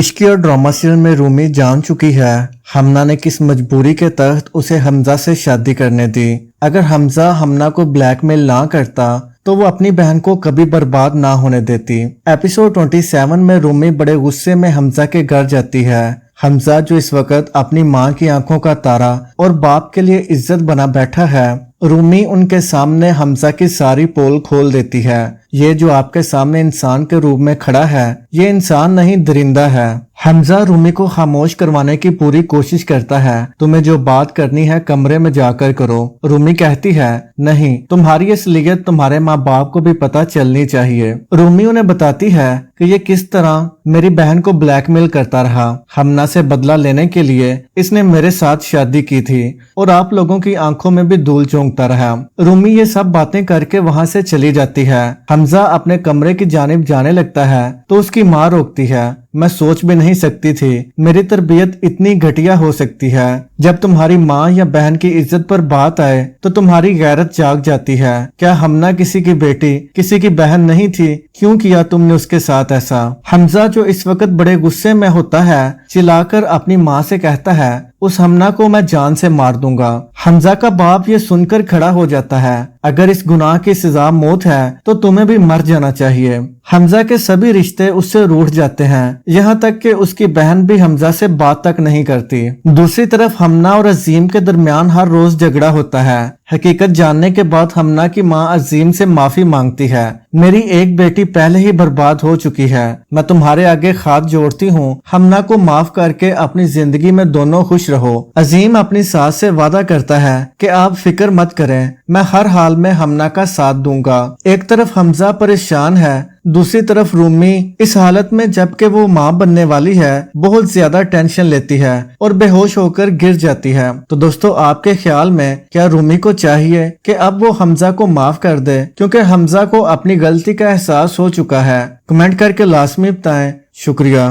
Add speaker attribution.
Speaker 1: इश्की और drama serial में रूमी जान चुकी है हमना ने किस मजबूरी के तहत उसे हमजा से शादी करने दी। अगर हमजा हमना को ब्लैकमेल ना करता तो वो अपनी बहन को कभी बर्बाद ना होने देती। एपिसोड 27 में रूमी बड़े गुस्से में हमजा के घर जाती है। हमजा जो इस वक्त अपनी माँ की आंखों का तारा और बाप के लिए इज्जत बना बैठा है, रूमी उनके सामने हमजा की सारी पोल खोल देती है। ये जो आपके सामने इंसान के रूप में खड़ा है, ये इंसान नहीं दरिंदा है। हमजा रूमी को खामोश करवाने की पूरी कोशिश करता है। तुम्हें जो बात करनी है कमरे में जाकर करो। रूमी कहती है नहीं, तुम्हारी असलियत तुम्हारे माँ बाप को भी पता चलनी चाहिए। रूमी उन्हें बताती है कि ये किस तरह मेरी बहन को ब्लैकमेल करता रहा। हमना से बदला लेने के लिए इसने मेरे साथ शादी की थी और आप लोगों की आंखों में भी धूल झोंकता रहा। रूमी ये सब बातें करके वहाँ से चली जाती है। हमजा अपने कमरे की जानिब जाने लगता है तो उसकी माँ रोकती है। मैं सोच भी नहीं सकती थी मेरी तरबियत इतनी घटिया हो सकती है। जब तुम्हारी माँ या बहन की इज्जत पर बात आए तो तुम्हारी गैरत जाग जाती है। क्या हमना किसी की बेटी, किसी की बहन नहीं थी? क्यों किया तुमने उसके साथ ऐसा? हमजा जो इस वक्त बड़े गुस्से में होता है, चिल्लाकर अपनी माँ से कहता है उस हमना को मैं जान से मार दूंगा। हमजा का बाप ये सुनकर खड़ा हो जाता है। अगर इस गुनाह की सजा मौत है तो तुम्हें भी मर जाना चाहिए। हमजा के सभी रिश्ते उससे रूठ जाते हैं, यहाँ तक कि उसकी बहन भी हमजा से बात तक नहीं करती। दूसरी तरफ हमना और अजीम के दरमियान हर रोज झगड़ा होता है। हकीकत जानने के बाद हमना की माँ अजीम से माफी मांगती है। मेरी एक बेटी पहले ही बर्बाद हो चुकी है, मैं तुम्हारे आगे हाथ जोड़ती हूँ, हमना को माफ करके अपनी जिंदगी में दोनों खुश रहो। अजीम अपनी सास से वादा करता है कि आप फिक्र मत करें, मैं हर हाल में हमना का साथ दूंगा। एक तरफ हमजा परेशान है, दूसरी तरफ रूमी इस हालत में जबकि वो माँ बनने वाली है बहुत ज्यादा टेंशन लेती है और बेहोश होकर गिर जाती है। तो दोस्तों, आपके ख्याल में क्या रूमी को चाहिए कि अब वो हमजा को माफ कर दे, क्योंकि हमजा को अपनी गलती का एहसास हो चुका है? कमेंट करके लाजमी बताएं। शुक्रिया।